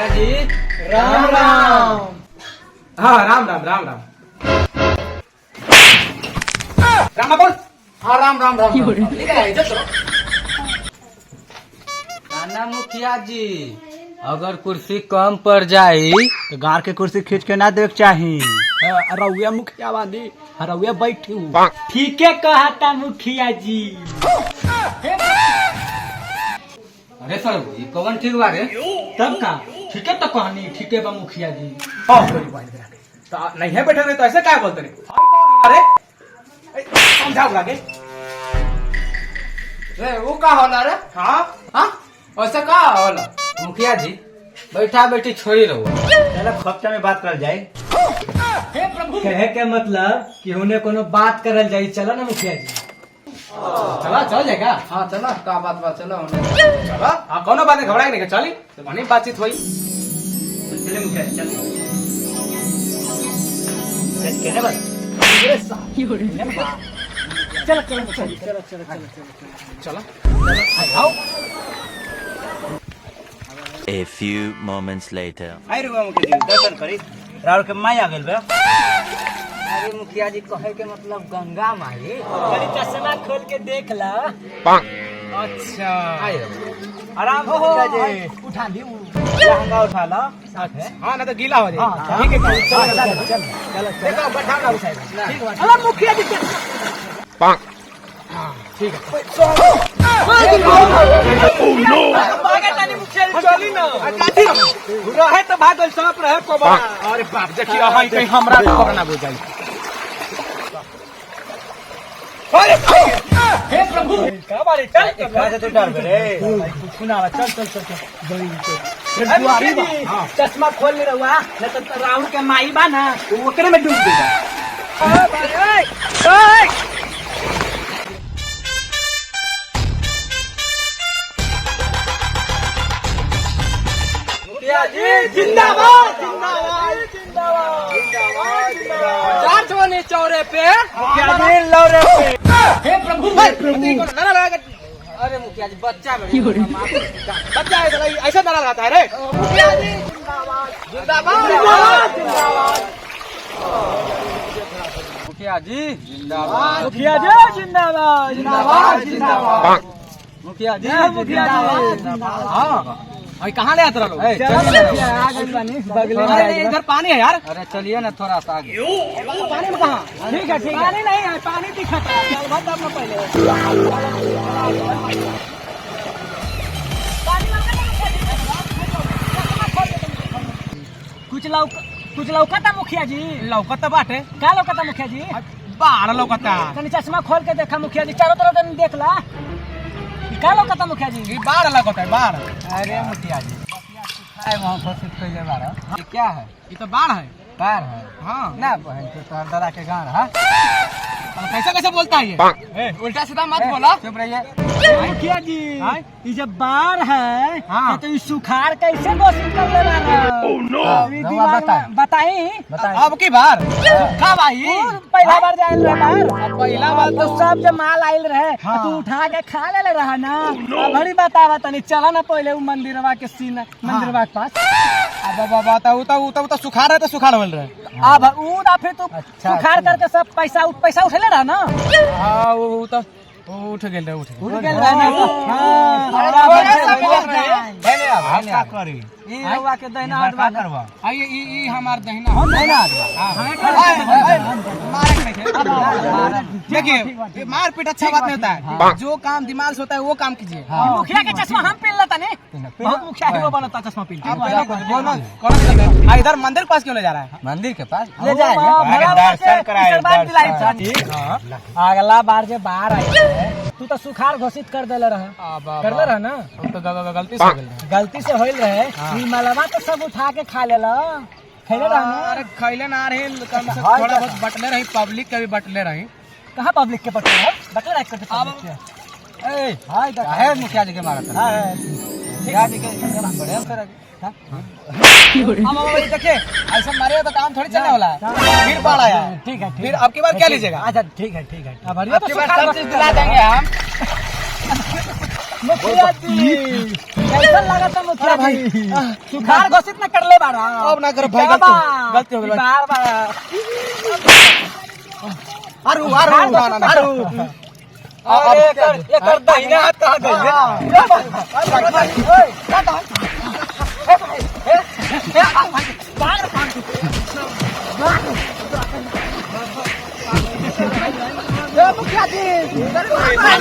मुखिया जी राम राम। हाँ राम राम राम राम राम बोल। हाँ राम राम राम। नाना मुखिया जी अगर कुर्सी कम पड़ जाई तो गार के कुर्सी खींच के ना देख चाही। रउआ मुखिया वाली रउआ बैठी ठीक है कहता मुखिया जी। अरे सर ये कौन ठीक बारे तब का ठीक है तो कहानी ठीक है बा मुखिया जी। तो नहीं है बैठे तो ऐसे क्या बोलते अरे समझाओ लागे रे वो का होला रे। हाँ हाँ ऐसा का होला मुखिया जी बैठा बैठी छोड़ी रहो। चलो खपचा में बात कर जाए। हे प्रभु कहे के मतलब कि उन्हें कोनो बात करल जाई। चलो ना मुखिया जी चला चल जाएगा। हाँ चला का बात बात चला चला। हाँ कोनो बात नहीं घबराए नहीं चली तो वहीं बातचीत हुई। चले मुखिया चल कहने बस चलो चलो चलो चलो चला आओ। A few moments later. आई रुआ मुखिया जी दर्शन करी राउर के माई आ गेल बे। अरे मुखिया जी कहे के मतलब गंगा माई कभी चश्मा खोल के देख ला। अच्छा आराम से मुखिया जी उठा ली लहंगा उठा ला। हाँ ना तो गीला हो जाए। हाँ, ठीक है चलो देखो बैठा ना उस ठीक है। अरे मुखिया जी ठीक है। चली ना रहे तो भागल सांप रहे को बड़ा। अरे बाप देखिए हां कहीं हमरा खबर ना हो जाए। अरे हे प्रभु का बारे चल कहां से तू डर गए रे। सुना चल चल चल चल चश्मा खोल ले रहुआ न तो राहुल के माई बा ना वो ओकरे में डूब देगा। मुखिया जी जिंदाबाद जिंदाबाद जिंदाबाद जिंदाबाद। चार चौने चौरे पे मुखिया जी लौरे पे। हे प्रभु नारा लगा। अरे मुखिया जी बच्चा बच्चा ऐसा नारा लगाता है रे। मुखिया जी जिंदाबाद जिंदाबाद जिंदाबाद। मुखिया जी जिंदाबाद मुखिया जी जिंदाबाद जिंदाबाद जिंदाबाद। मुखिया जी जिंदाबाद। हाँ अभी कहाँ ले आते रहो। अरे इधर पानी है यार। अरे चलिए ना थोड़ा सा आगे। पानी में कहाँ ठीक है ठीक है। पानी नहीं है पानी दिखता है पहले। कुछ लौकता मुखिया जी। लौकता बाटे क्या लौकता मुखिया जी। बाढ़ लौकता। तनी चश्मा खोल के देखा मुखिया जी चारों तरफ तनी देख ला। क्या लौकता मुखिया जी। ये बाढ़ लौकता है बाढ़। अरे मुखिया जी वहाँ घोषित कैले बारा ये क्या है। ये तो बाढ़ है। कार है हाँ ना बहन के तोहर दादा के गान है। अब कैसे कैसे बोलता है ये उल्टा सीधा मत बोला। चुप रहिए। मुखिया जी ये जब बाढ़ है हाँ। तो ये सुखाड़ कैसे घोषित कर ले बताई। अब की बार का भाई पहला बार जाए रहे बाहर। पहला बार तो सब जब माल आयल रहे तू उठा के खा ले रहा ना। अब बड़ी बतावा तनी चला ना पहले वो मंदिरवा के सीन मंदिरवा के पास। अब बाबा तो सुखाड़ है तो सुखाड़ मिल रहे। अब ऊ ना फिर तू सुखाड़ करके सब पैसा उठेले रहा ना। हाँ वो तो उठ गेल उठ गेल रहे ना। हम का करी ई रउआ के दहिना हाथ बा करवा ये हमार दहिना हम दहिना देखिए मार पीट अच्छा बात नहीं होता है। जो काम दिमाग से होता है वो काम कीजिए। मुखिया के चश्मा हम पहन लेता ने बहुत मुखिया हीरो बनता चश्मा पहन। इधर मंदिर के पास क्यों ले जा रहा है। मंदिर के पास ले जाएंगे दर्शन कराए। अगला बार जो बाहर आई तू तो सुखाड़ घोषित कर देले रहा कर ले रहा ना। तो गलती से गलती से होइल रहे ई मलबा तो सब उठा के खा लेला खैले रहा ना। अरे खैले ना रहे कम से थोड़ा बहुत बटले रही पब्लिक के भी बटले रही। कहाँ पब्लिक के बटले है बटले रख करते पब्लिक के। ए हाय है मुखिया जी के मारत है। मुखिया जी के बड़े कर हम देखिए ऐसा मारे तो काम थोड़ी चलने वाला है। फिर बाढ़ आया ठीक है फिर अब की बार क्या लीजिएगा। अच्छा ठीक है अब अब की बार सब चीज दिला देंगे हम। मुखिया जी कैसा लगा था मुखिया भाई सुधार घोषित न कर ले बारा अब ना कर भाई, गलती हो गई भाई। बार बार आरू आरू ना ना आरू अरे एकर दहिना हाथ कहां गई मुखिया जी मुखिया जी